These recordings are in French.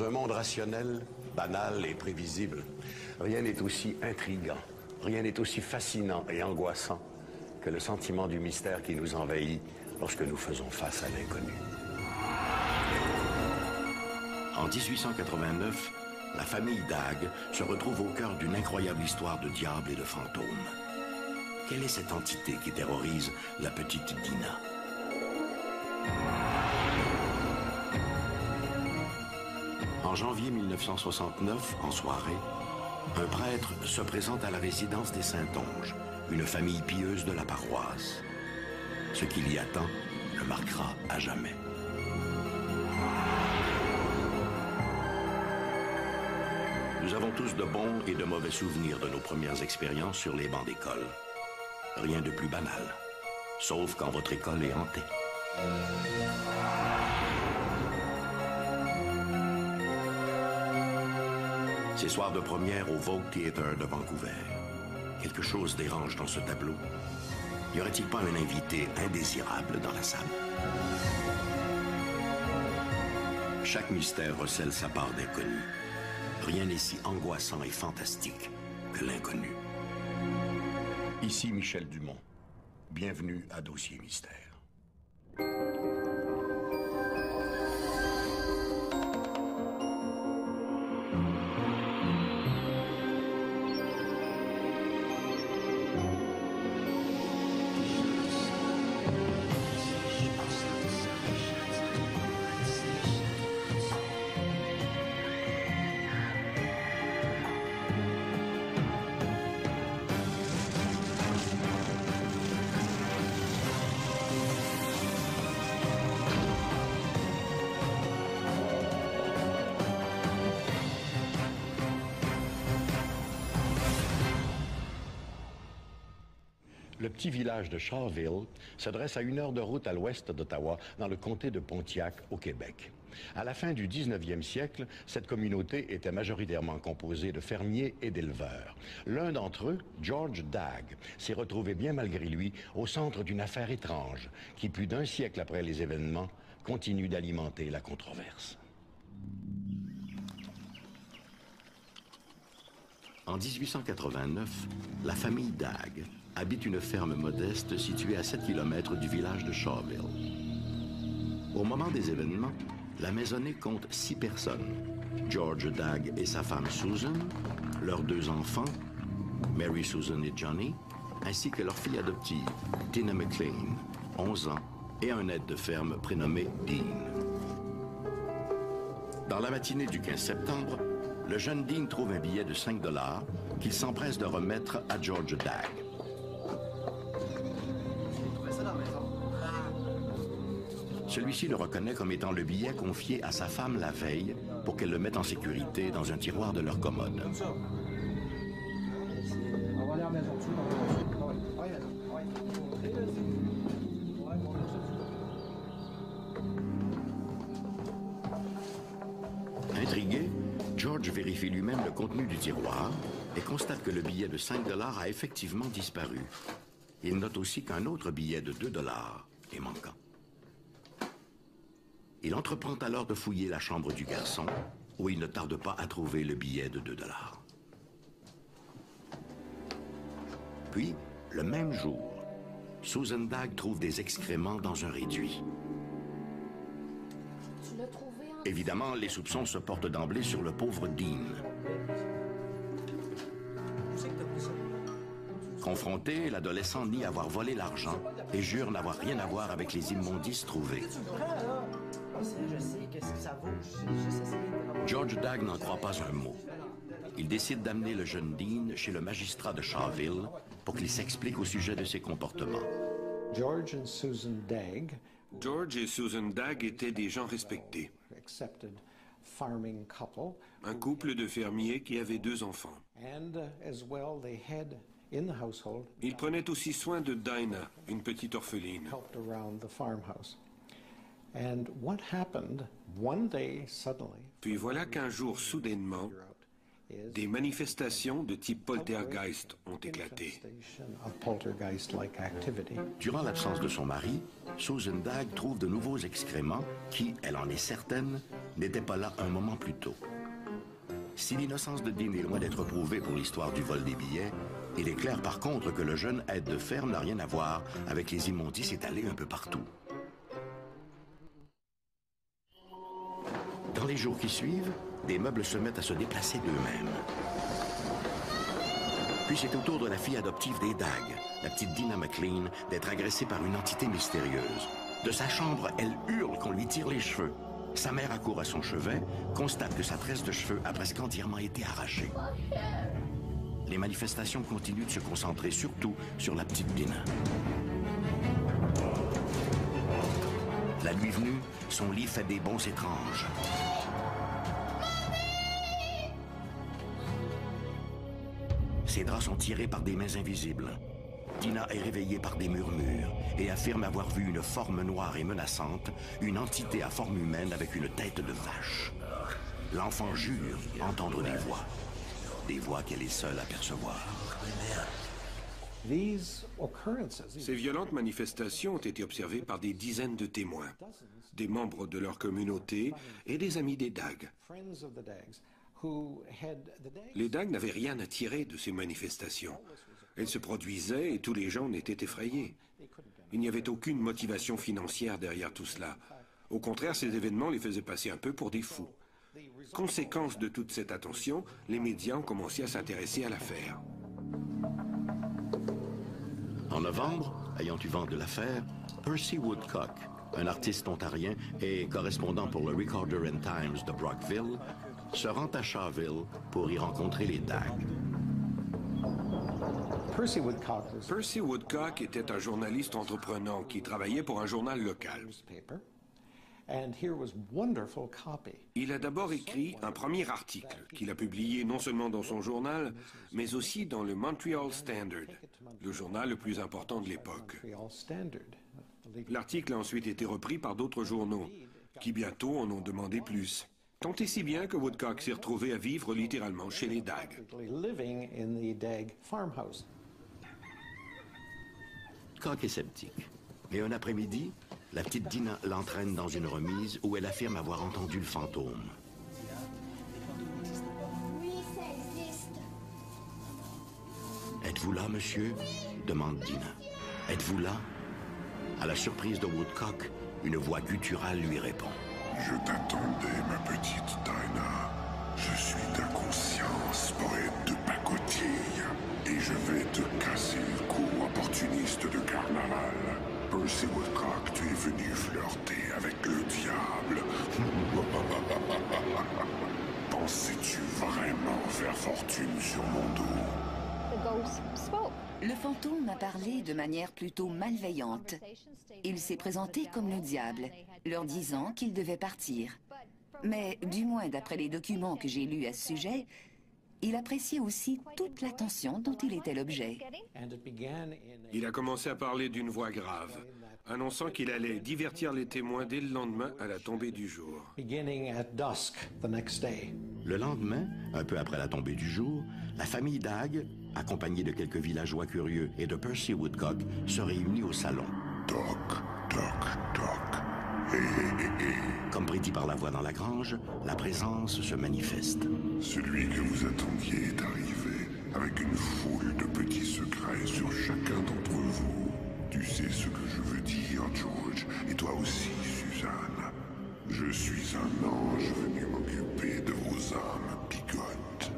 un monde rationnel, banal et prévisible, rien n'est aussi intriguant, rien n'est aussi fascinant et angoissant que le sentiment du mystère qui nous envahit lorsque nous faisons face à l'inconnu. En 1889, la famille Dagg se retrouve au cœur d'une incroyable histoire de diable et de fantômes. Quelle est cette entité qui terrorise la petite Dina? En janvier 1969, en soirée, un prêtre se présente à la résidence des Saintonges, une famille pieuse de la paroisse. Ce qui l'y attend le marquera à jamais. Nous avons tous de bons et de mauvais souvenirs de nos premières expériences sur les bancs d'école. Rien de plus banal, sauf quand votre école est hantée. Ces soirs de première au Vogue Theatre de Vancouver. Quelque chose dérange dans ce tableau. Y aurait-il pas un invité indésirable dans la salle? Chaque mystère recèle sa part d'inconnu. Rien n'est si angoissant et fantastique que l'inconnu. Ici Michel Dumont. Bienvenue à Dossier Mystère. Le petit village de Shawville se dresse à 1 heure de route à l'ouest d'Ottawa, dans le comté de Pontiac, au Québec. À la fin du 19e siècle, cette communauté était majoritairement composée de fermiers et d'éleveurs. L'un d'entre eux, George Dagg, s'est retrouvé bien malgré lui au centre d'une affaire étrange qui, plus d'1 siècle après les événements, continue d'alimenter la controverse. En 1889, la famille Dagg habite une ferme modeste située à 7 km du village de Shawville. Au moment des événements, la maisonnée compte 6 personnes. George Dagg et sa femme Susan, leurs 2 enfants, Mary Susan et Johnny, ainsi que leur fille adoptive, Tina McLean, 11 ans, et un aide de ferme prénommé Dean. Dans la matinée du 15 septembre, le jeune Dean trouve un billet de 5 $ qu'il s'empresse de remettre à George Dagg. Celui-ci le reconnaît comme étant le billet confié à sa femme la veille pour qu'elle le mette en sécurité dans un tiroir de leur commode. Intrigué, George vérifie lui-même le contenu du tiroir et constate que le billet de 5 $ a effectivement disparu. Il note aussi qu'un autre billet de 2 $ est manquant. Il entreprend alors de fouiller la chambre du garçon, où il ne tarde pas à trouver le billet de 2 $. Puis, le même jour, Susan Dagg trouve des excréments dans un réduit. Évidemment, les soupçons se portent d'emblée sur le pauvre Dean. Confronté, l'adolescent nie avoir volé l'argent et jure n'avoir rien à voir avec les immondices trouvés. George Dagg n'en croit pas un mot. Il décide d'amener le jeune Dean chez le magistrat de Shawville pour qu'il s'explique au sujet de ses comportements. George et Susan Dagg étaient des gens respectés. Un couple de fermiers qui avait 2 enfants. Ils prenaient aussi soin de Dinah, une petite orpheline. Puis voilà qu'un jour, soudainement, Des manifestations de type poltergeist ont éclaté. Durant l'absence de son mari, Susan Dagg trouve de nouveaux excréments qui, elle en est certaine, n'étaient pas là un moment plus tôt. Si l'innocence de Dean est loin d'être prouvée pour l'histoire du vol des billets, il est clair par contre que le jeune aide de ferme n'a rien à voir avec les immondices étalées un peu partout. Dans les jours qui suivent, des meubles se mettent à se déplacer d'eux-mêmes. Puis c'est au tour de la fille adoptive des Dagg, la petite Dina McLean, d'être agressée par une entité mystérieuse. De sa chambre, elle hurle qu'on lui tire les cheveux. Sa mère accourt à son chevet, constate que sa tresse de cheveux a presque entièrement été arrachée. Les manifestations continuent de se concentrer surtout sur la petite Dina. La nuit venue, son lit fait des bonds étranges. Ses draps sont tirés par des mains invisibles. Dina est réveillée par des murmures et affirme avoir vu une forme noire et menaçante, une entité à forme humaine avec une tête de vache. L'enfant jure entendre des voix qu'elle est seule à percevoir. Ces violentes manifestations ont été observées par des dizaines de témoins, des membres de leur communauté et des amis des Dagg. Les Dagg n'avaient rien à tirer de ces manifestations. Elles se produisaient et tous les gens en étaient effrayés. Il n'y avait aucune motivation financière derrière tout cela. Au contraire, ces événements les faisaient passer un peu pour des fous. Conséquence de toute cette attention, les médias ont commencé à s'intéresser à l'affaire. En novembre, ayant eu vent de l'affaire, Percy Woodcock, un artiste ontarien et correspondant pour le Recorder and Times de Brockville, se rend à Shawville pour y rencontrer les Dagg. Percy Woodcock était un journaliste entreprenant qui travaillait pour un journal local. Il a d'abord écrit un premier article qu'il a publié non seulement dans son journal, mais aussi dans le Montreal Standard, le journal le plus important de l'époque. L'article a ensuite été repris par d'autres journaux, qui bientôt en ont demandé plus. Tant et si bien que Woodcock s'est retrouvé à vivre littéralement chez les Dagg. Woodcock est sceptique. Et un après-midi, la petite Dina l'entraîne dans une remise où elle affirme avoir entendu le fantôme. Oui, ça existe. Êtes-vous là, monsieur? Demande Dina. Êtes-vous là? À la surprise de Woodcock, une voix gutturale lui répond. Je t'attendais, ma petite Dinah. Je suis ta conscience, poète de pacotille. Et je vais te casser le cou, opportuniste de carnaval. Percy Woodcock, tu es venu flirter avec le diable. Pensais-tu vraiment faire fortune sur mon dos? Le fantôme a parlé de manière plutôt malveillante. Il s'est présenté comme le diable, leur disant qu'il devait partir. Mais, du moins d'après les documents que j'ai lus à ce sujet, il appréciait aussi toute l'attention dont il était l'objet. Il a commencé à parler d'une voix grave, annonçant qu'il allait divertir les témoins dès le lendemain à la tombée du jour. Le lendemain, un peu après la tombée du jour, la famille Dagg, accompagnée de quelques villageois curieux et de Percy Woodcock, se réunit au salon. Toc, toc, toc. Hé, hé, hé, hé. Comme prédit par la voix dans la grange, la présence se manifeste. Celui que vous attendiez est arrivé, avec une foule de petits secrets sur chacun d'entre vous. Tu sais ce que je veux dire, George, et toi aussi, Suzanne. Je suis un ange venu m'occuper de vos âmes picotes.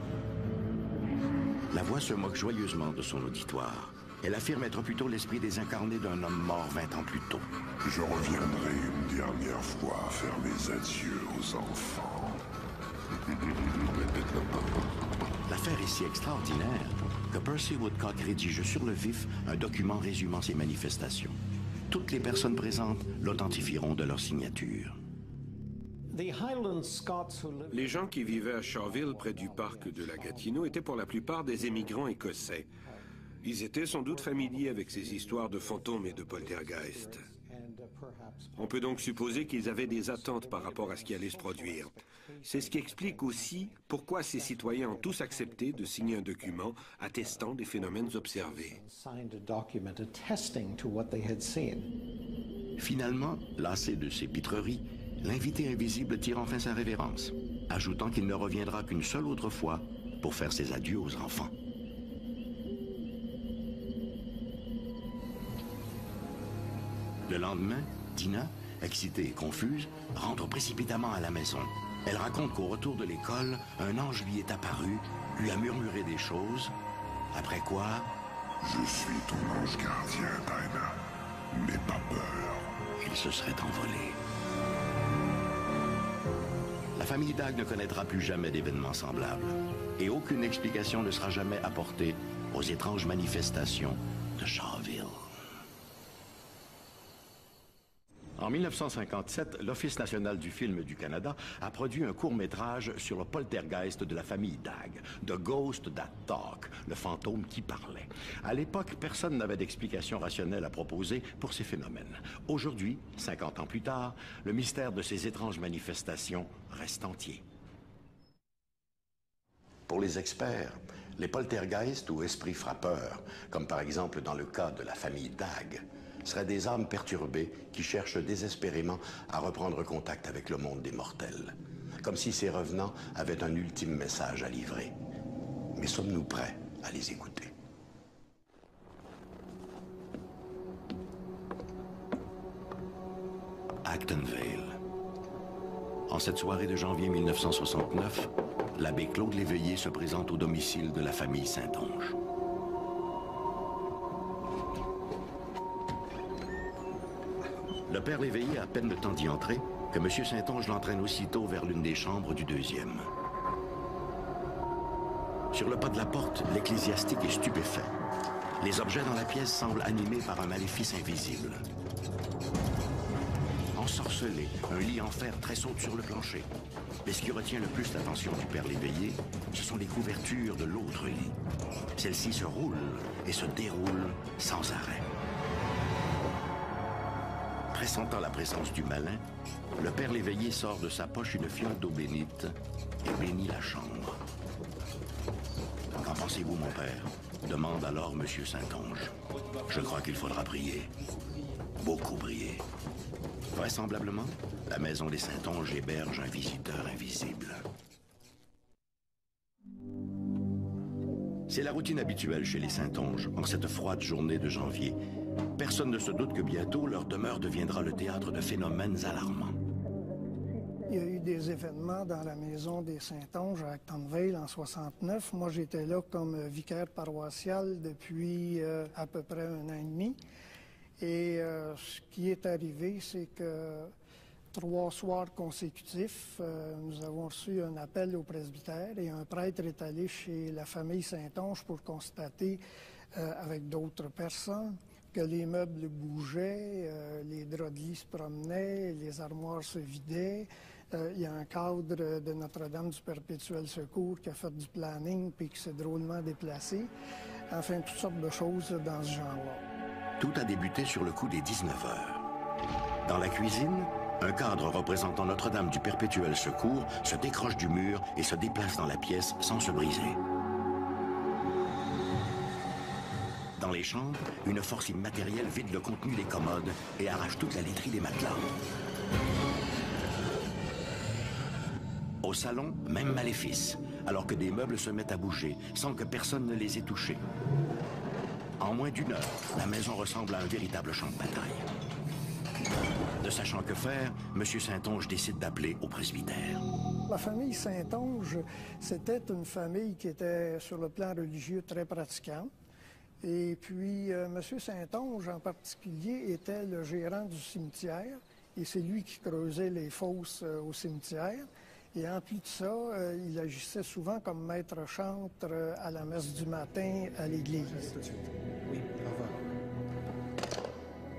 La voix se moque joyeusement de son auditoire. Elle affirme être plutôt l'esprit désincarné d'un homme mort 20 ans plus tôt. Je reviendrai une dernière fois faire mes adieux aux enfants. L'affaire est si extraordinaire que Percy Woodcock rédige sur le vif un document résumant ses manifestations. Toutes les personnes présentes l'authentifieront de leur signature. Les gens qui vivaient à Shawville, près du parc de la Gatineau, étaient pour la plupart des émigrants écossais. Ils étaient sans doute familiers avec ces histoires de fantômes et de poltergeist. On peut donc supposer qu'ils avaient des attentes par rapport à ce qui allait se produire. C'est ce qui explique aussi pourquoi ces citoyens ont tous accepté de signer un document attestant des phénomènes observés. Finalement, lassé de ses pitreries, l'invité invisible tire enfin sa révérence, ajoutant qu'il ne reviendra qu'une seule autre fois pour faire ses adieux aux enfants. Le lendemain, Tina, excitée et confuse, rentre précipitamment à la maison. Elle raconte qu'au retour de l'école, un ange lui est apparu, lui a murmuré des choses, après quoi... Je suis ton ange gardien, Dinah. N'aie pas peur. Il se serait envolé. La famille Dagg ne connaîtra plus jamais d'événements semblables, et aucune explication ne sera jamais apportée aux étranges manifestations de Shawville. En 1957, l'Office national du film du Canada a produit un court-métrage sur le poltergeist de la famille Dagg, The Ghost That Talk, le fantôme qui parlait. À l'époque, personne n'avait d'explication rationnelle à proposer pour ces phénomènes. Aujourd'hui, 50 ans plus tard, le mystère de ces étranges manifestations reste entier. Pour les experts, les poltergeists ou esprits frappeurs, comme par exemple dans le cas de la famille Dagg, seraient des âmes perturbées qui cherchent désespérément à reprendre contact avec le monde des mortels, comme si ces revenants avaient un ultime message à livrer. Mais sommes-nous prêts à les écouter? Actonville. En cette soirée de janvier 1969, l'abbé Claude Léveillé se présente au domicile de la famille Saint-Onge. Le père Léveillé a à peine le temps d'y entrer que M. Saint-Onge l'entraîne aussitôt vers l'une des chambres du deuxième. Sur le pas de la porte, l'ecclésiastique est stupéfait. Les objets dans la pièce semblent animés par un maléfice invisible. Ensorcelé, un lit en fer tressaute sur le plancher. Mais ce qui retient le plus l'attention du père Léveillé, ce sont les couvertures de l'autre lit. Celles-ci se roulent et se déroulent sans arrêt. Pressentant la présence du malin, le père Léveillé sort de sa poche une fiole d'eau bénite et bénit la chambre. « Qu'en pensez-vous, mon père ?» demande alors M. Saint-Onge. « Je crois qu'il faudra prier. Beaucoup prier. » Vraisemblablement, la maison des Saint-Onge héberge un visiteur invisible. C'est la routine habituelle chez les Saint-Onge en cette froide journée de janvier. Personne ne se doute que bientôt leur demeure deviendra le théâtre de phénomènes alarmants. Il y a eu des événements dans la maison des Saint-Onge à Actonville en 69. Moi, j'étais là comme vicaire paroissial depuis à peu près 1 an et demi. Et ce qui est arrivé, c'est que 3 soirs consécutifs, nous avons reçu un appel au presbytère et un prêtre est allé chez la famille Saint-Onge pour constater, avec d'autres personnes, que les meubles bougeaient, les draps de lit se promenaient, les armoires se vidaient. Il y a un cadre de Notre-Dame du Perpétuel Secours qui a fait du planning puis qui s'est drôlement déplacé. Enfin, toutes sortes de choses dans ce genre-là. Tout a débuté sur le coup des 19 heures. Dans la cuisine, un cadre représentant Notre-Dame du Perpétuel Secours se décroche du mur et se déplace dans la pièce sans se briser. Dans les chambres, une force immatérielle vide le contenu des commodes et arrache toute la literie des matelas. Au salon, même maléfice, alors que des meubles se mettent à bouger sans que personne ne les ait touchés. En moins d'1 heure, la maison ressemble à un véritable champ de bataille. Ne sachant que faire, M. Saint-Onge décide d'appeler au presbytère. La famille Saint-Onge, c'était une famille qui était, sur le plan religieux, très pratiquante. Et puis, M. Saint-Onge, en particulier, était le gérant du cimetière. Et c'est lui qui creusait les fosses au cimetière. Et en plus de ça, il agissait souvent comme maître chantre à la messe du matin à l'église. Oui, au revoir.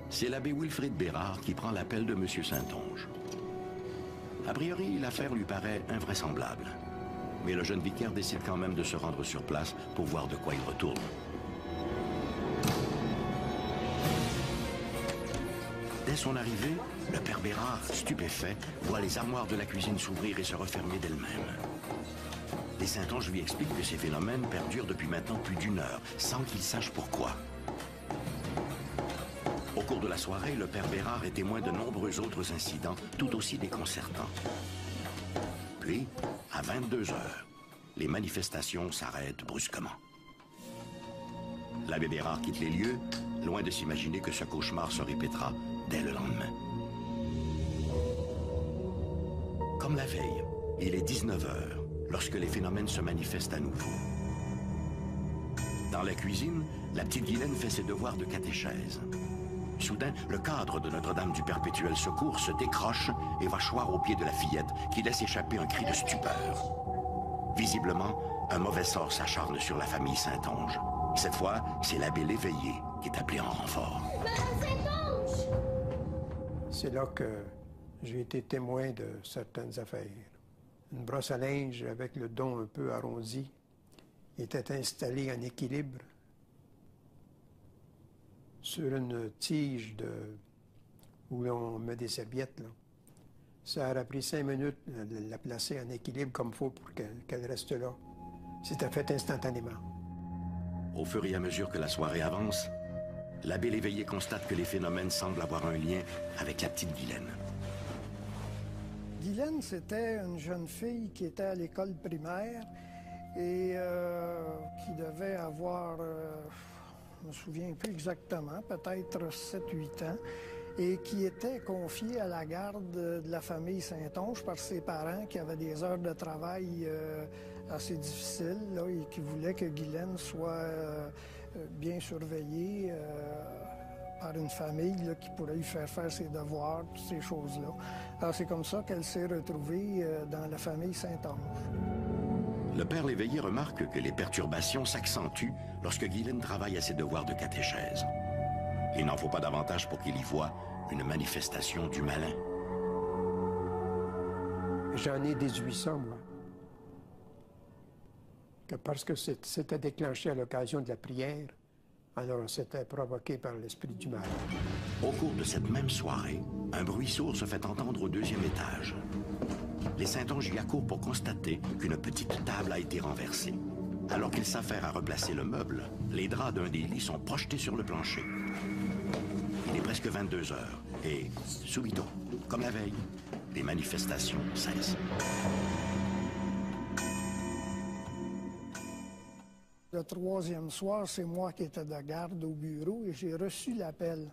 C'est l'abbé Wilfrid Bérard qui prend l'appel de M. Saint-Onge. A priori, l'affaire lui paraît invraisemblable. Mais le jeune vicaire décide quand même de se rendre sur place pour voir de quoi il retourne. Dès son arrivée, le père Bérard, stupéfait, voit les armoires de la cuisine s'ouvrir et se refermer d'elles-mêmes. Les Saint-Onge lui expliquent que ces phénomènes perdurent depuis maintenant plus d'1 heure, sans qu'il sache pourquoi. Au cours de la soirée, le père Bérard est témoin de nombreux autres incidents, tout aussi déconcertants. Puis, à 22 heures, les manifestations s'arrêtent brusquement. L'abbé Bérard quitte les lieux, loin de s'imaginer que ce cauchemar se répétera dès le lendemain. Comme la veille, il est 19 heures lorsque les phénomènes se manifestent à nouveau. Dans la cuisine, la petite Guylaine fait ses devoirs de catéchèse. Soudain, le cadre de Notre-Dame du Perpétuel Secours se décroche et va choir au pied de la fillette qui laisse échapper un cri de stupeur. Visiblement, un mauvais sort s'acharne sur la famille Saint-Onge. Cette fois, c'est l'abbé Léveillé qui est appelé en renfort. C'est là que j'ai été témoin de certaines affaires. Une brosse à linge avec le dos un peu arrondi était installée en équilibre sur une tige où l'on met des serviettes. Là. Ça aurait pris 5 minutes de la placer en équilibre comme il faut pour qu'elle reste là. C'était fait instantanément. Au fur et à mesure que la soirée avance, l'abbé Léveillé constate que les phénomènes semblent avoir un lien avec la petite Guylaine. Guylaine, c'était une jeune fille qui était à l'école primaire et qui devait avoir, je ne me souviens plus exactement, peut-être 7-8 ans, et qui était confiée à la garde de la famille Saint-Onge par ses parents qui avaient des heures de travail assez difficiles là, et qui voulaient que Guylaine soit bien surveillée par une famille là, qui pourrait lui faire ses devoirs, toutes ces choses-là. Alors c'est comme ça qu'elle s'est retrouvée dans la famille Saint-Onge. Le père Léveillé remarque que les perturbations s'accentuent lorsque Guylaine travaille à ses devoirs de catéchèse. Il n'en faut pas davantage pour qu'il y voie une manifestation du malin. J'en ai déduit ça, moi. Que parce que c'était déclenché à l'occasion de la prière, alors c'était provoqué par l'esprit du mal. Au cours de cette même soirée, un bruit sourd se fait entendre au 2e étage. Les Saint-Onge y accourent pour constater qu'une petite table a été renversée. Alors qu'ils s'affairent à replacer le meuble, les draps d'un des lits sont projetés sur le plancher. Il est presque 22 heures et, subito, comme la veille, les manifestations cessent. Le 3e soir, c'est moi qui étais de garde au bureau et j'ai reçu l'appel.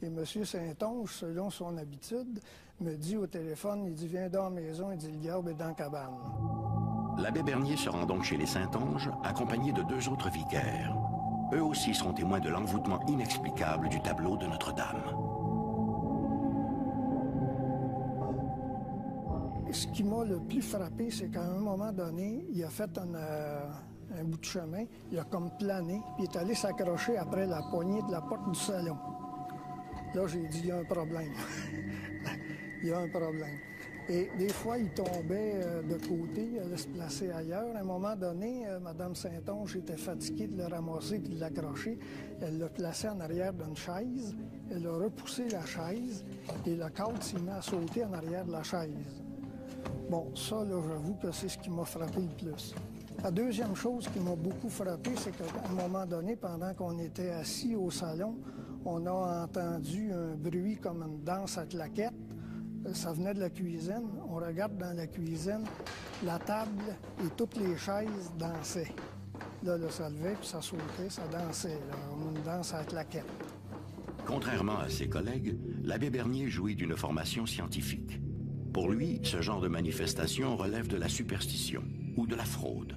Et M. Saint-Onge, selon son habitude, me dit au téléphone, il dit « Viens dans la maison », il dit « Le diable est dans la cabane ». L'abbé Bernier se rend donc chez les Saint-Onge, accompagné de 2 autres vicaires. Eux aussi sont témoins de l'envoûtement inexplicable du tableau de Notre-Dame. Ce qui m'a le plus frappé, c'est qu'à un moment donné, il a fait un bout de chemin, il a comme plané, puis il est allé s'accrocher après la poignée de la porte du salon. Là, j'ai dit, il y a un problème. Il y a un problème. Et des fois, il tombait de côté, il allait se placer ailleurs. À un moment donné, Mme Saint-Onge était fatiguée de le ramasser et de l'accrocher. Elle l'a placé en arrière d'une chaise. Elle a repoussé la chaise et le cadre s'est mis à sauter en arrière de la chaise. Bon, ça, là, j'avoue que c'est ce qui m'a frappé le plus. La deuxième chose qui m'a beaucoup frappé, c'est qu'à un moment donné, pendant qu'on était assis au salon, on a entendu un bruit comme une danse à claquettes. Ça venait de la cuisine. On regarde dans la cuisine, la table et toutes les chaises dansaient. Là, ça levait, puis ça sautait, ça dansait, là, une danse à claquettes. Contrairement à ses collègues, l'abbé Bernier jouit d'une formation scientifique. Pour lui, ce genre de manifestation relève de la superstition ou de la fraude.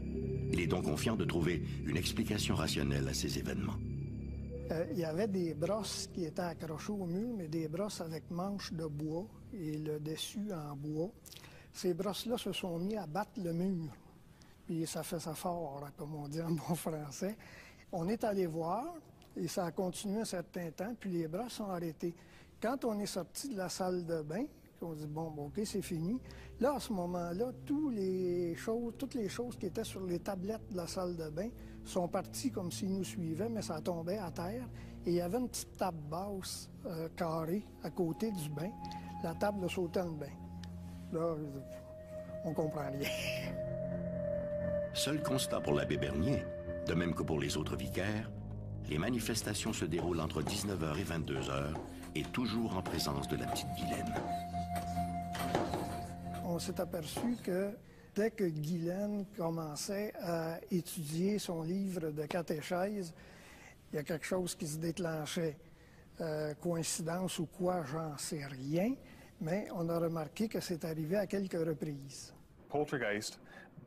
Il est donc confiant de trouver une explication rationnelle à ces événements. Il y avait des brosses qui étaient accrochées au mur, mais des brosses avec manches de bois et le dessus en bois. Ces brosses-là se sont mis à battre le mur. Puis ça fait ça fort, comme on dit en bon français. On est allé voir et ça a continué un certain temps, puis les brosses sont arrêtées. Quand on est sorti de la salle de bain, on dit, bon, OK, c'est fini. Là, à ce moment-là, toutes les choses qui étaient sur les tablettes de la salle de bain sont parties comme s'ils nous suivaient, mais ça tombait à terre. Et il y avait une petite table basse, carrée, à côté du bain. La table sautait dans le bain. Là, on comprend rien. Seul constat pour l'abbé Bernier, de même que pour les autres vicaires, les manifestations se déroulent entre 19h et 22h et toujours en présence de la petite Guylaine. On s'est aperçu que dès que Guylaine commençait à étudier son livre de catéchèse, il y a quelque chose qui se déclenchait. Coïncidence ou quoi, j'en sais rien, mais on a remarqué que c'est arrivé à quelques reprises. Poltergeist,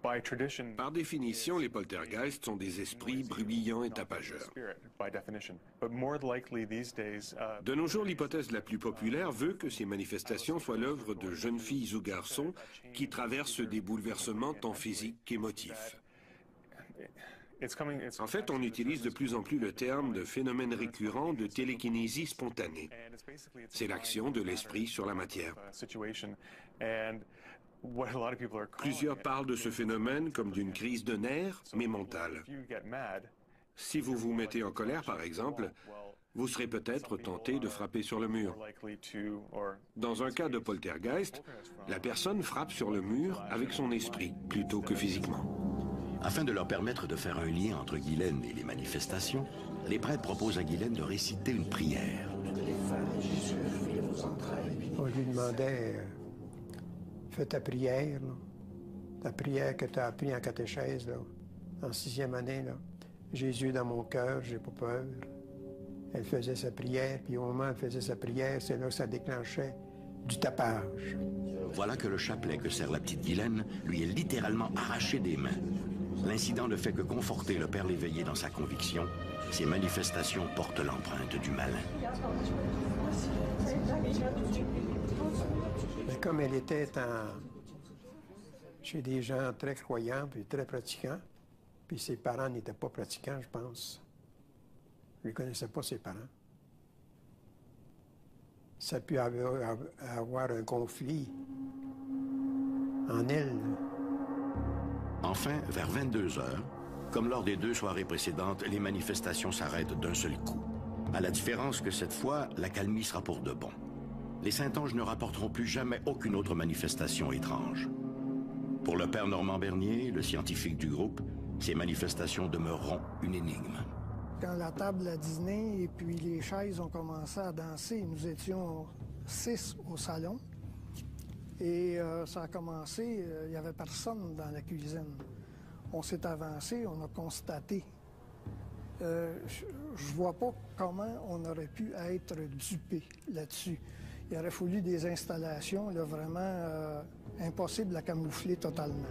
by tradition, Par définition, les poltergeists sont des esprits bruyants et tapageurs. De nos jours, l'hypothèse la plus populaire veut que ces manifestations soient l'œuvre de jeunes filles ou garçons qui traversent des bouleversements tant physiques qu'émotifs. En fait, on utilise de plus en plus le terme de phénomène récurrent de télékinésie spontanée. C'est l'action de l'esprit sur la matière. Plusieurs parlent de ce phénomène comme d'une crise de nerfs, mais mentale. Si vous vous mettez en colère, par exemple, vous serez peut-être tenté de frapper sur le mur. Dans un cas de poltergeist, la personne frappe sur le mur avec son esprit plutôt que physiquement. Afin de leur permettre de faire un lien entre Guylaine et les manifestations, les prêtres proposent à Guylaine de réciter une prière. On lui demandait, fais ta prière, là. Ta prière que tu as appris en catéchèse, là, en 6e année. Là. Jésus dans mon cœur, j'ai pas peur. Elle faisait sa prière, puis au moment où elle faisait sa prière, c'est là que ça déclenchait du tapage. Voilà que le chapelet que sert la petite Guylaine lui est littéralement arraché des mains. L'incident ne fait que conforter le père Léveillé dans sa conviction. Ces manifestations portent l'empreinte du malin. Mais comme elle était chez des gens très croyants puis très pratiquants, puis ses parents n'étaient pas pratiquants, je pense. Ils ne connaissaient pas ses parents. Ça a pu avoir un conflit en elle. Enfin, vers 22h, comme lors des 2 soirées précédentes, les manifestations s'arrêtent d'un seul coup. À la différence que cette fois, l'accalmie sera pour de bon. Les Saintonges ne rapporteront plus jamais aucune autre manifestation étrange. Pour le père Normand Bernier, le scientifique du groupe, ces manifestations demeureront une énigme. Quand la table a dîné et puis les chaises ont commencé à danser, nous étions 6 au salon. Et ça a commencé, il n'y avait personne dans la cuisine. On s'est avancé, on a constaté. Je ne vois pas comment on aurait pu être dupé là-dessus. Il aurait fallu des installations là, vraiment impossibles à camoufler totalement.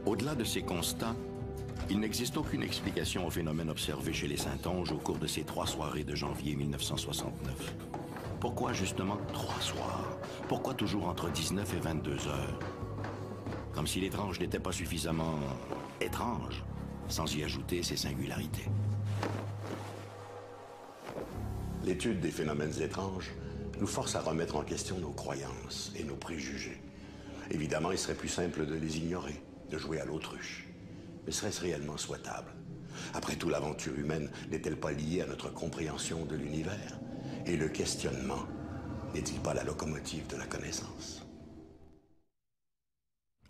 Au-delà de ces constats, il n'existe aucune explication au phénomène observé chez les Saintonges au cours de ces 3 soirées de janvier 1969. Pourquoi justement 3 soirs? Pourquoi toujours entre 19 et 22 heures? Comme si l'étrange n'était pas suffisamment étrange, sans y ajouter ses singularités. L'étude des phénomènes étranges nous force à remettre en question nos croyances et nos préjugés. Évidemment, il serait plus simple de les ignorer, de jouer à l'autruche. Mais serait-ce réellement souhaitable? Après tout, l'aventure humaine n'est-elle pas liée à notre compréhension de l'univers? Et le questionnement n'est-il pas la locomotive de la connaissance?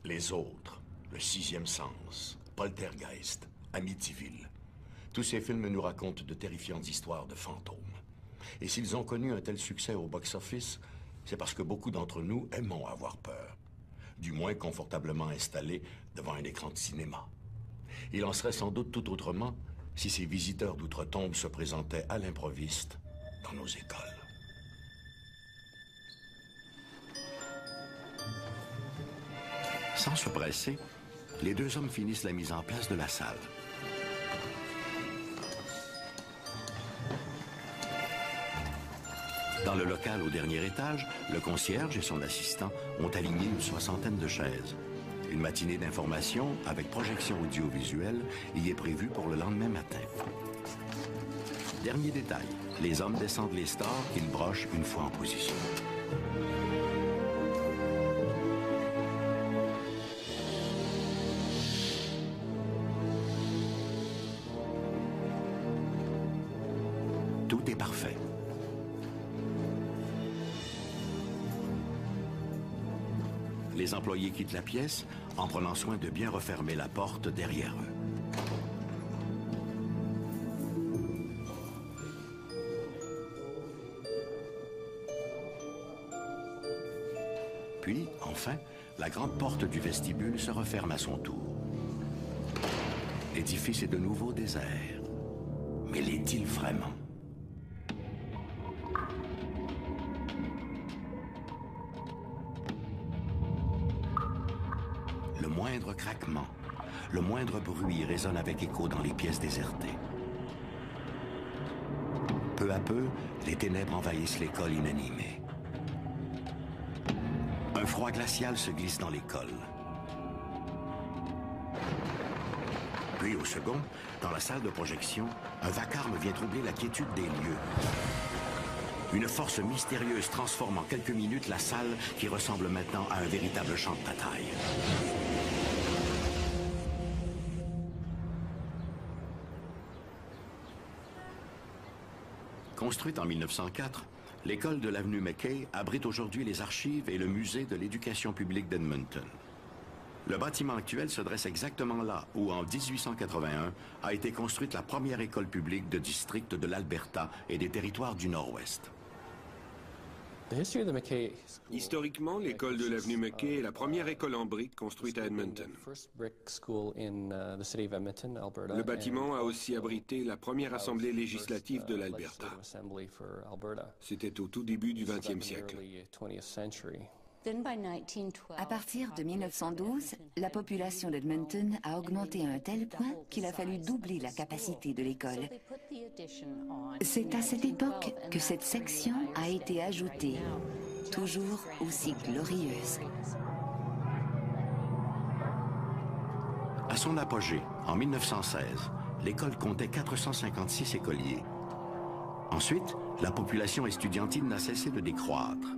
Les autres, le 6e sens, Poltergeist, Amityville. Tous ces films nous racontent de terrifiantes histoires de fantômes. Et s'ils ont connu un tel succès au box-office, c'est parce que beaucoup d'entre nous aimons avoir peur. Du moins confortablement installés devant un écran de cinéma. Il en serait sans doute tout autrement si ces visiteurs d'outre-tombe se présentaient à l'improviste dans nos écoles. Sans se presser, les 2 hommes finissent la mise en place de la salle. Dans le local au dernier étage, le concierge et son assistant ont aligné une 60aine de chaises. Une matinée d'information avec projection audiovisuelle y est prévue pour le lendemain matin. Dernier détail, les hommes descendent les stores qu'ils brochent une fois en position. Tout est parfait. Les employés quittent la pièce en prenant soin de bien refermer la porte derrière eux. Puis, enfin, la grande porte du vestibule se referme à son tour. L'édifice est de nouveau désert. Mais l'est-il vraiment? Le moindre craquement, le moindre bruit résonne avec écho dans les pièces désertées. Peu à peu, les ténèbres envahissent l'école inanimée. Un froid glacial se glisse dans l'école. Puis au second, dans la salle de projection, un vacarme vient troubler la quiétude des lieux. Une force mystérieuse transforme en quelques minutes la salle qui ressemble maintenant à un véritable champ de bataille. Construite en 1904, l'école de l'avenue McKay abrite aujourd'hui les archives et le musée de l'éducation publique d'Edmonton. Le bâtiment actuel se dresse exactement là où, en 1881, a été construite la première école publique de district de l'Alberta et des territoires du Nord-Ouest. Historiquement, l'école de l'avenue McKay est la première école en briques construite à Edmonton. Le bâtiment a aussi abrité la première assemblée législative de l'Alberta. C'était au tout début du XXe siècle. À partir de 1912, la population d'Edmonton a augmenté à un tel point qu'il a fallu doubler la capacité de l'école. C'est à cette époque que cette section a été ajoutée, toujours aussi glorieuse. À son apogée, en 1916, l'école comptait 456 écoliers. Ensuite, la population estudiantine n'a cessé de décroître.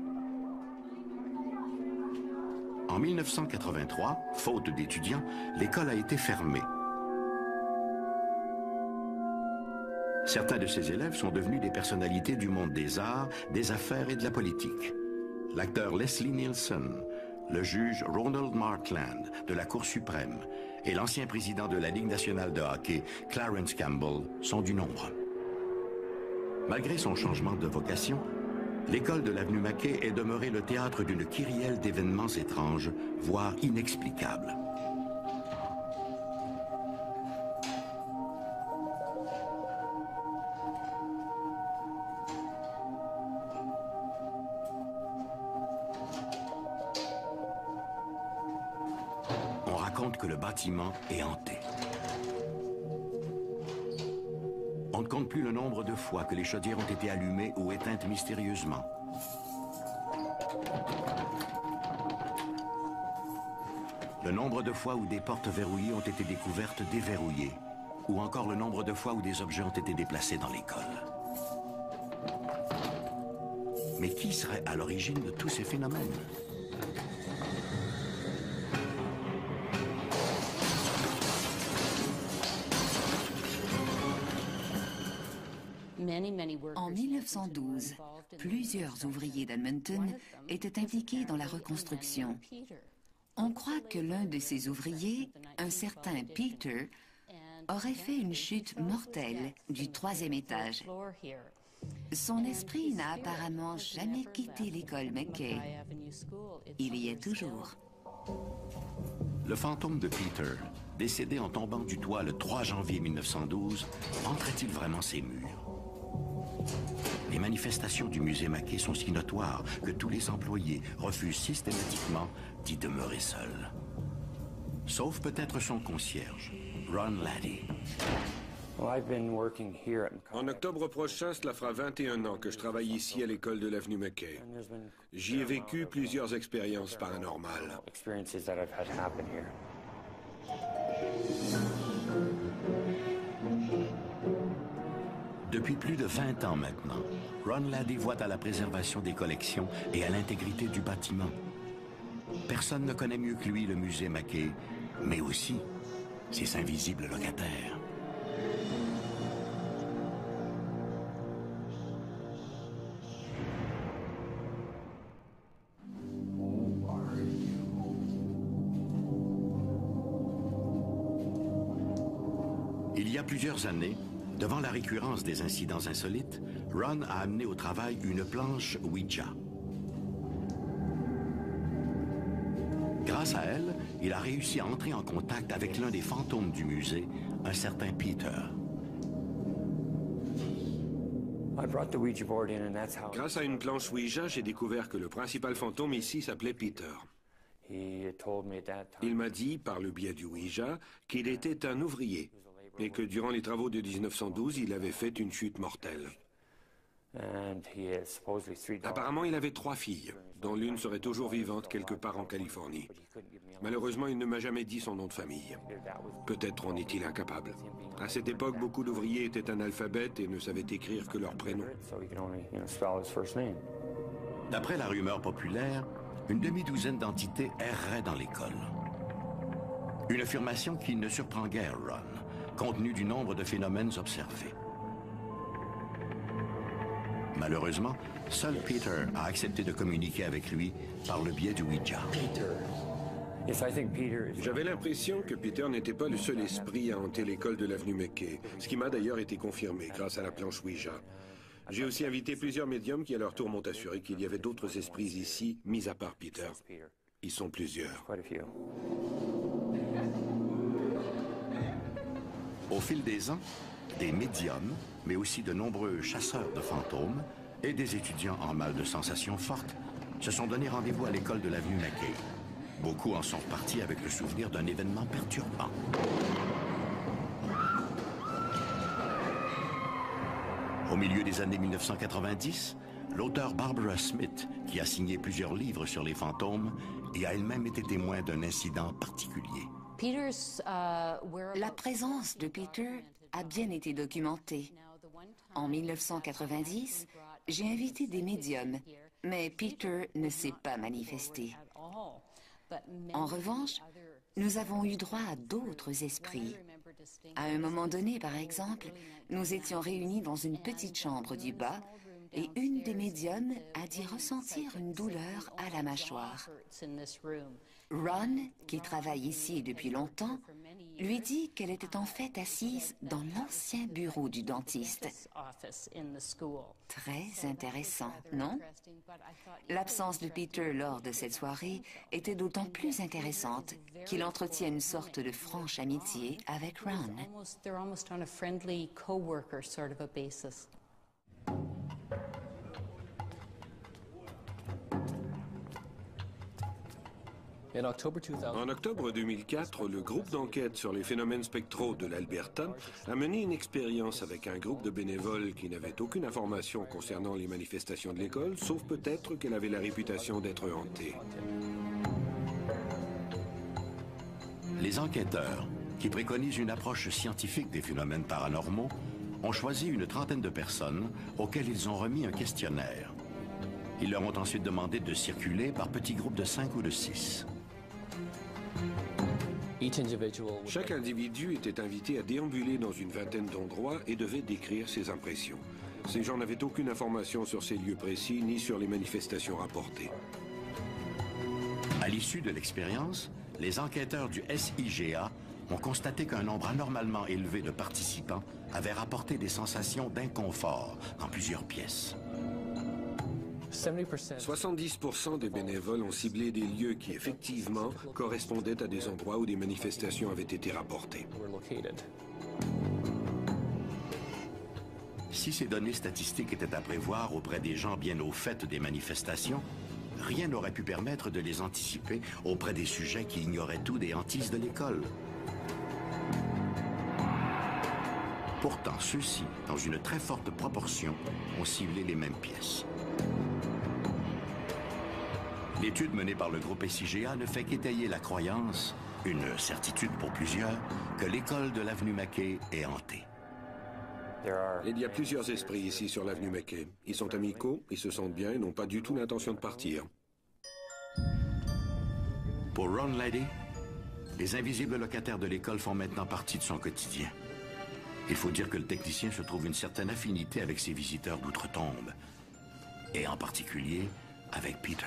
En 1983, faute d'étudiants, l'école a été fermée. Certains de ses élèves sont devenus des personnalités du monde des arts, des affaires et de la politique. L'acteur Leslie Nielsen, le juge Ronald Markland de la Cour suprême et l'ancien président de la Ligue nationale de hockey, Clarence Campbell, sont du nombre. Malgré son changement de vocation, l'école de l'avenue McKay est demeurée le théâtre d'une kyrielle d'événements étranges, voire inexplicables. On raconte que le bâtiment est hanté. On ne compte plus le nombre de fois que les chaudières ont été allumées ou éteintes mystérieusement. Le nombre de fois où des portes verrouillées ont été découvertes déverrouillées, ou encore le nombre de fois où des objets ont été déplacés dans l'école. Mais qui serait à l'origine de tous ces phénomènes? En 1912, plusieurs ouvriers d'Edmonton étaient impliqués dans la reconstruction. On croit que l'un de ces ouvriers, un certain Peter, aurait fait une chute mortelle du 3e étage. Son esprit n'a apparemment jamais quitté l'école McKay. Il y est toujours. Le fantôme de Peter, décédé en tombant du toit le 3 janvier 1912, hanterait-il vraiment ses murs? Les manifestations du musée McKay sont si notoires que tous les employés refusent systématiquement d'y demeurer seuls. Sauf peut-être son concierge, Ron Laddie. En octobre prochain, cela fera 21 ans que je travaille ici à l'école de l'avenue McKay. J'y ai vécu plusieurs expériences paranormales. Depuis plus de 20 ans maintenant, Ron Laddie voit à la préservation des collections et à l'intégrité du bâtiment. Personne ne connaît mieux que lui le musée McKay, mais aussi ses invisibles locataires. Il y a plusieurs années, devant la récurrence des incidents insolites, Ron a amené au travail une planche Ouija. Grâce à elle, il a réussi à entrer en contact avec l'un des fantômes du musée, un certain Peter. Grâce à une planche Ouija, j'ai découvert que le principal fantôme ici s'appelait Peter. Il m'a dit, par le biais du Ouija, qu'il était un ouvrier et que durant les travaux de 1912, il avait fait une chute mortelle. Apparemment, il avait 3 filles, dont l'une serait toujours vivante quelque part en Californie. Malheureusement, il ne m'a jamais dit son nom de famille. Peut-être en est-il incapable. À cette époque, beaucoup d'ouvriers étaient analphabètes et ne savaient écrire que leur prénom. D'après la rumeur populaire, une demi-douzaine d'entités erraient dans l'école. Une affirmation qui ne surprend guère Ron, compte tenu du nombre de phénomènes observés. Malheureusement, seul Peter a accepté de communiquer avec lui par le biais du Ouija. J'avais l'impression que Peter n'était pas le seul esprit à hanter l'école de l'avenue McKay, ce qui m'a d'ailleurs été confirmé grâce à la planche Ouija. J'ai aussi invité plusieurs médiums qui à leur tour m'ont assuré qu'il y avait d'autres esprits ici, mis à part Peter. Ils sont plusieurs. Au fil des ans, des médiums, mais aussi de nombreux chasseurs de fantômes et des étudiants en mal de sensations fortes se sont donné rendez-vous à l'école de l'avenue McKay. Beaucoup en sont repartis avec le souvenir d'un événement perturbant. Au milieu des années 1990, l'auteur Barbara Smith, qui a signé plusieurs livres sur les fantômes, et a elle-même été témoin d'un incident particulier. La présence de Peter a bien été documentée. En 1990, j'ai invité des médiums, mais Peter ne s'est pas manifesté. En revanche, nous avons eu droit à d'autres esprits. À un moment donné, par exemple, nous étions réunis dans une petite chambre du bas et une des médiums a dit ressentir une douleur à la mâchoire. Ron, qui travaille ici depuis longtemps, lui dit qu'elle était en fait assise dans l'ancien bureau du dentiste. Très intéressant, non? L'absence de Peter lors de cette soirée était d'autant plus intéressante qu'il entretient une sorte de franche amitié avec Ron. En octobre 2004, le groupe d'enquête sur les phénomènes spectraux de l'Alberta a mené une expérience avec un groupe de bénévoles qui n'avaient aucune information concernant les manifestations de l'école, sauf peut-être qu'elle avait la réputation d'être hantée. Les enquêteurs, qui préconisent une approche scientifique des phénomènes paranormaux, ont choisi une trentaine de personnes auxquelles ils ont remis un questionnaire. Ils leur ont ensuite demandé de circuler par petits groupes de 5 ou de 6. Chaque individu était invité à déambuler dans une vingtaine d'endroits et devait décrire ses impressions. Ces gens n'avaient aucune information sur ces lieux précis ni sur les manifestations rapportées. À l'issue de l'expérience, les enquêteurs du SIGA ont constaté qu'un nombre anormalement élevé de participants avait rapporté des sensations d'inconfort dans plusieurs pièces. 70% des bénévoles ont ciblé des lieux qui, effectivement, correspondaient à des endroits où des manifestations avaient été rapportées. Si ces données statistiques étaient à prévoir auprès des gens bien au fait des manifestations, rien n'aurait pu permettre de les anticiper auprès des sujets qui ignoraient tout des hantises de l'école. Pourtant, ceux-ci, dans une très forte proportion, ont ciblé les mêmes pièces. L'étude menée par le groupe SIGA ne fait qu'étayer la croyance, une certitude pour plusieurs, que l'école de l'avenue McKay est hantée. Il y a plusieurs esprits ici sur l'avenue McKay. Ils sont amicaux, ils se sentent bien et n'ont pas du tout l'intention de partir. Pour Ron Lady, les invisibles locataires de l'école font maintenant partie de son quotidien. Il faut dire que le technicien se trouve une certaine affinité avec ses visiteurs d'outre-tombe, et en particulier avec Peter.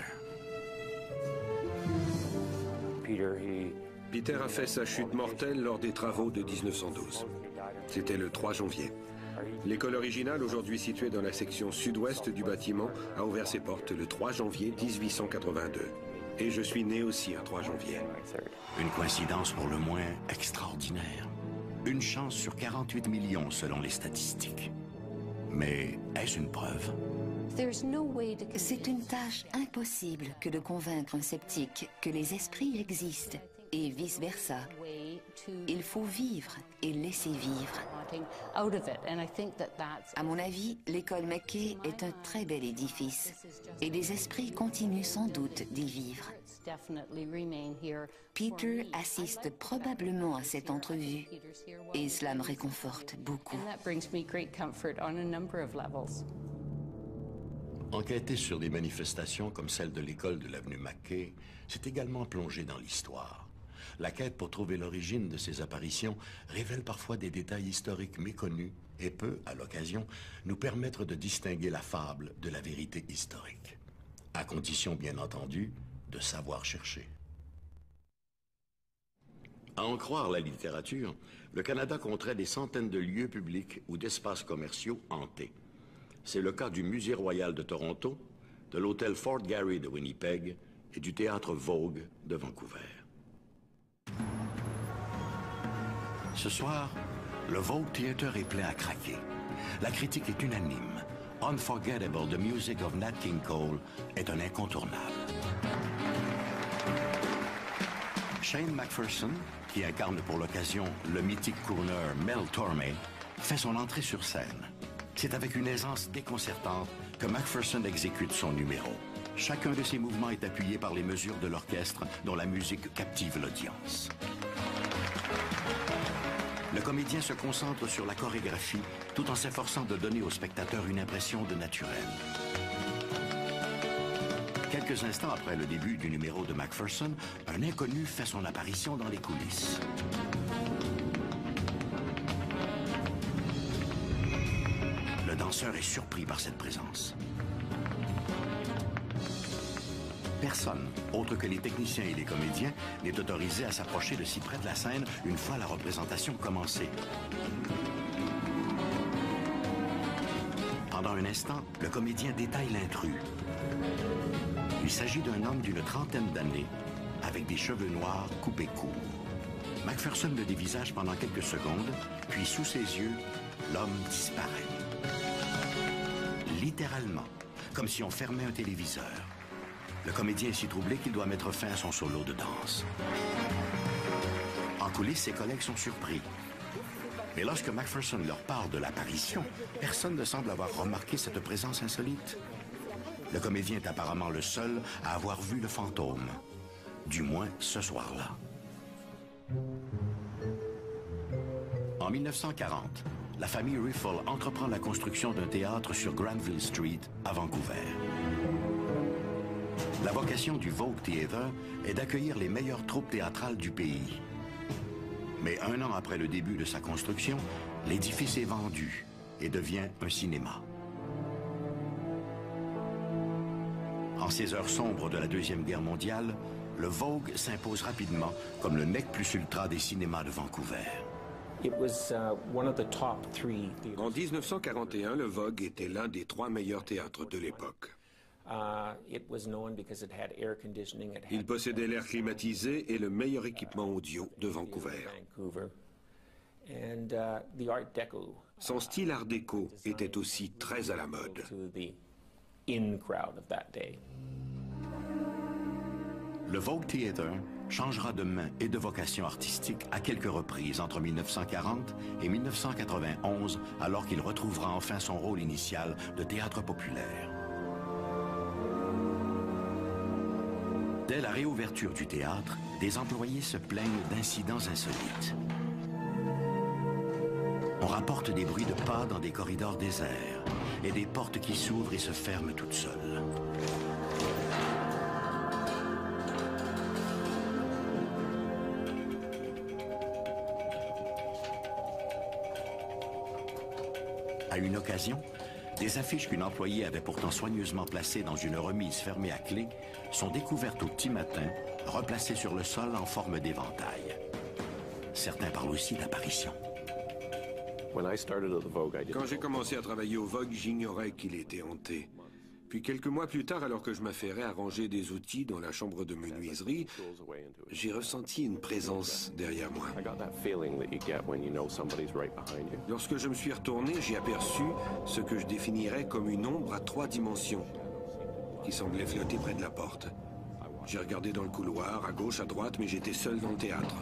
Peter a fait sa chute mortelle lors des travaux de 1912. C'était le 3 janvier. L'école originale, aujourd'hui située dans la section sud-ouest du bâtiment, a ouvert ses portes le 3 janvier 1882. Et je suis né aussi un 3 janvier. Une coïncidence pour le moins extraordinaire. Une chance sur 48 millions selon les statistiques. Mais est-ce une preuve? C'est une tâche impossible que de convaincre un sceptique que les esprits existent et vice-versa. Il faut vivre et laisser vivre. À mon avis, l'école McKay est un très bel édifice et les esprits continuent sans doute d'y vivre. Peter assiste probablement à cette entrevue et cela me réconforte beaucoup. Enquêter sur des manifestations comme celle de l'école de l'avenue McKay, c'est également plonger dans l'histoire. La quête pour trouver l'origine de ces apparitions révèle parfois des détails historiques méconnus et peut, à l'occasion, nous permettre de distinguer la fable de la vérité historique. À condition, bien entendu, de savoir chercher. À en croire la littérature, le Canada compterait des centaines de lieux publics ou d'espaces commerciaux hantés. C'est le cas du Musée royal de Toronto, de l'hôtel Fort Garry de Winnipeg et du théâtre Vogue de Vancouver. Ce soir, le Vogue Theatre est plein à craquer. La critique est unanime. Unforgettable, The Music of Nat King Cole est un incontournable. Shane McPherson, qui incarne pour l'occasion le mythique crooner Mel Torme, fait son entrée sur scène. C'est avec une aisance déconcertante que McPherson exécute son numéro. Chacun de ses mouvements est appuyé par les mesures de l'orchestre dont la musique captive l'audience. Le comédien se concentre sur la chorégraphie tout en s'efforçant de donner au spectateur une impression de naturel. Quelques instants après le début du numéro de McPherson, un inconnu fait son apparition dans les coulisses. Le danseur est surpris par cette présence. Personne, autre que les techniciens et les comédiens, n'est autorisé à s'approcher de si près de la scène une fois la représentation commencée. Pendant un instant, le comédien détaille l'intrus. Il s'agit d'un homme d'une trentaine d'années, avec des cheveux noirs coupés courts. McPherson le dévisage pendant quelques secondes, puis sous ses yeux, l'homme disparaît. Littéralement, comme si on fermait un téléviseur. Le comédien est si troublé qu'il doit mettre fin à son solo de danse. En coulisses, ses collègues sont surpris. Mais lorsque McPherson leur parle de l'apparition, personne ne semble avoir remarqué cette présence insolite. Le comédien est apparemment le seul à avoir vu le fantôme. Du moins, ce soir-là. En 1940, la famille Riffle entreprend la construction d'un théâtre sur Granville Street, à Vancouver. La vocation du Vogue Theatre est d'accueillir les meilleures troupes théâtrales du pays. Mais un an après le début de sa construction, l'édifice est vendu et devient un cinéma. En ces heures sombres de la Deuxième Guerre mondiale, le Vogue s'impose rapidement comme le nec plus ultra des cinémas de Vancouver. En 1941, le Vogue était l'un des 3 meilleurs théâtres de l'époque. Il possédait l'air climatisé et le meilleur équipement audio de Vancouver. Son style art déco était aussi très à la mode. Le Vogue Theatre changera de main et de vocation artistique à quelques reprises entre 1940 et 1991, alors qu'il retrouvera enfin son rôle initial de théâtre populaire. Dès la réouverture du théâtre, des employés se plaignent d'incidents insolites. On rapporte des bruits de pas dans des corridors déserts et des portes qui s'ouvrent et se ferment toutes seules. À une occasion, des affiches qu'une employée avait pourtant soigneusement placées dans une remise fermée à clé sont découvertes au petit matin, replacées sur le sol en forme d'éventail. Certains parlent aussi d'apparition. Quand j'ai commencé à travailler au Vogue, j'ignorais qu'il était hanté. Puis quelques mois plus tard, alors que je m'affairais à ranger des outils dans la chambre de menuiserie, j'ai ressenti une présence derrière moi. Lorsque je me suis retourné, j'ai aperçu ce que je définirais comme une ombre à 3 dimensions qui semblait flotter près de la porte. J'ai regardé dans le couloir, à gauche, à droite, mais j'étais seul dans le théâtre.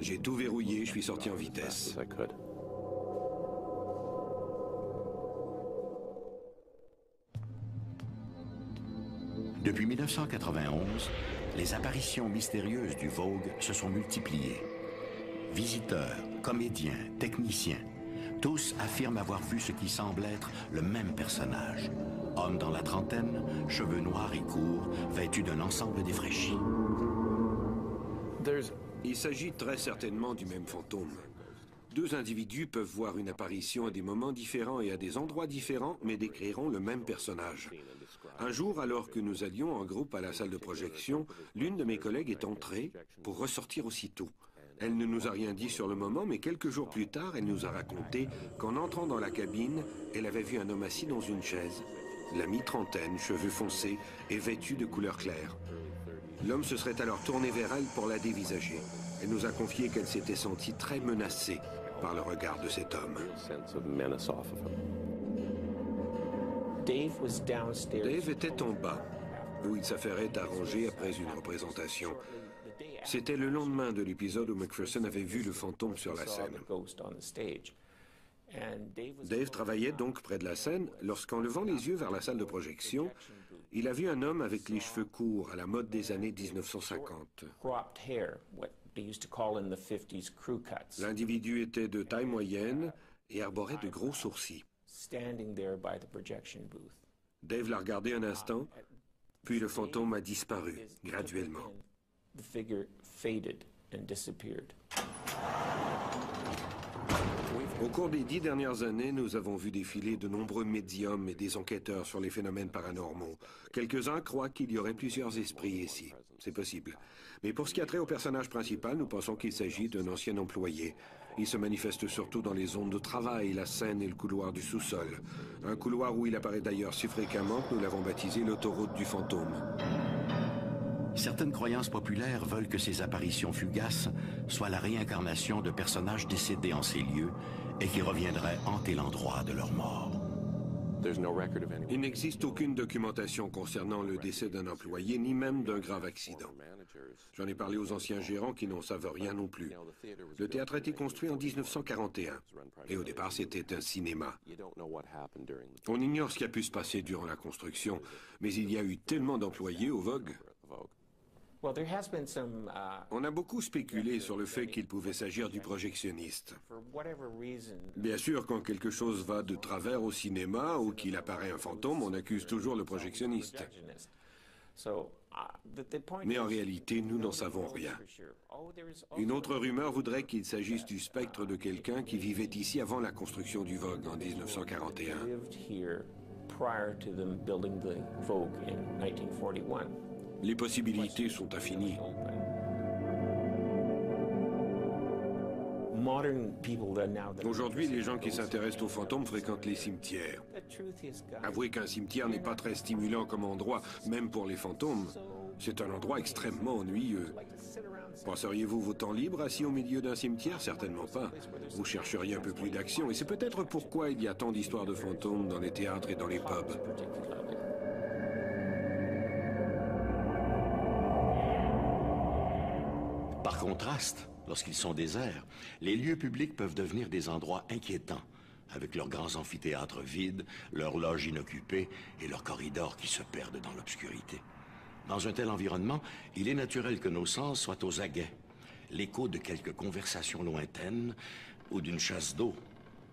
J'ai tout verrouillé, je suis sorti en vitesse. Depuis 1991, les apparitions mystérieuses du Vogue se sont multipliées. Visiteurs, comédiens, techniciens, tous affirment avoir vu ce qui semble être le même personnage. Homme dans la trentaine, cheveux noirs et courts, vêtu d'un ensemble défraîchi. Il s'agit très certainement du même fantôme. 2 individus peuvent voir une apparition à des moments différents et à des endroits différents, mais décriront le même personnage. Un jour, alors que nous allions en groupe à la salle de projection, l'une de mes collègues est entrée pour ressortir aussitôt. Elle ne nous a rien dit sur le moment, mais quelques jours plus tard, elle nous a raconté qu'en entrant dans la cabine, elle avait vu un homme assis dans une chaise, la mi-trentaine, cheveux foncés et vêtu de couleur claire. L'homme se serait alors tourné vers elle pour la dévisager. Elle nous a confié qu'elle s'était sentie très menacée par le regard de cet homme. Dave était en bas, où il s'affairait à ranger après une représentation. C'était le lendemain de l'épisode où McPherson avait vu le fantôme sur la scène. Dave travaillait donc près de la scène lorsqu'en levant les yeux vers la salle de projection, il a vu un homme avec les cheveux courts à la mode des années 1950. L'individu était de taille moyenne et arborait de gros sourcils. Dave l'a regardé un instant, puis le fantôme a disparu graduellement. Au cours des 10 dernières années, nous avons vu défiler de nombreux médiums et des enquêteurs sur les phénomènes paranormaux. Quelques-uns croient qu'il y aurait plusieurs esprits ici. C'est possible. Mais pour ce qui a trait au personnage principal, nous pensons qu'il s'agit d'un ancien employé. Il se manifeste surtout dans les zones de travail, la scène et le couloir du sous-sol. Un couloir où il apparaît d'ailleurs si fréquemment que nous l'avons baptisé l'autoroute du fantôme. Certaines croyances populaires veulent que ces apparitions fugaces soient la réincarnation de personnages décédés en ces lieux et qui reviendraient hanter l'endroit de leur mort. Il n'existe aucune documentation concernant le décès d'un employé, ni même d'un grave accident. J'en ai parlé aux anciens gérants qui n'en savent rien non plus. Le théâtre a été construit en 1941, et au départ c'était un cinéma. On ignore ce qui a pu se passer durant la construction, mais il y a eu tellement d'employés au Vogue. On a beaucoup spéculé sur le fait qu'il pouvait s'agir du projectionniste. Bien sûr, quand quelque chose va de travers au cinéma ou qu'il apparaît un fantôme, on accuse toujours le projectionniste. Mais en réalité, nous n'en savons rien. Une autre rumeur voudrait qu'il s'agisse du spectre de quelqu'un qui vivait ici avant la construction du Vogue en 1941. Les possibilités sont infinies. Aujourd'hui, les gens qui s'intéressent aux fantômes fréquentent les cimetières. Avouez qu'un cimetière n'est pas très stimulant comme endroit, même pour les fantômes. C'est un endroit extrêmement ennuyeux. Passeriez-vous vos temps libres assis au milieu d'un cimetière? Certainement pas. Vous chercheriez un peu plus d'action, et c'est peut-être pourquoi il y a tant d'histoires de fantômes dans les théâtres et dans les pubs. Par contraste, lorsqu'ils sont déserts, les lieux publics peuvent devenir des endroits inquiétants, avec leurs grands amphithéâtres vides, leurs loges inoccupées et leurs corridors qui se perdent dans l'obscurité. Dans un tel environnement, il est naturel que nos sens soient aux aguets. L'écho de quelques conversations lointaines ou d'une chasse d'eau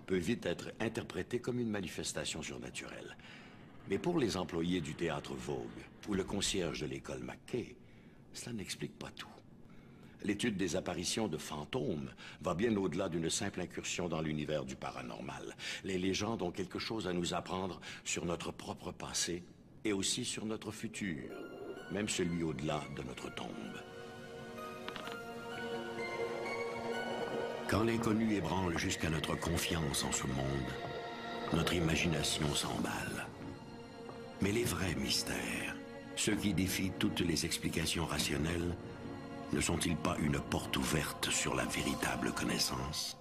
peut vite être interprété comme une manifestation surnaturelle. Mais pour les employés du théâtre Vogue ou le concierge de l'école McKay, cela n'explique pas tout. L'étude des apparitions de fantômes va bien au-delà d'une simple incursion dans l'univers du paranormal. Les légendes ont quelque chose à nous apprendre sur notre propre passé et aussi sur notre futur, même celui au-delà de notre tombe. Quand l'inconnu ébranle jusqu'à notre confiance en ce monde, notre imagination s'emballe. Mais les vrais mystères, ceux qui défient toutes les explications rationnelles, ne sont-ils pas une porte ouverte sur la véritable connaissance ?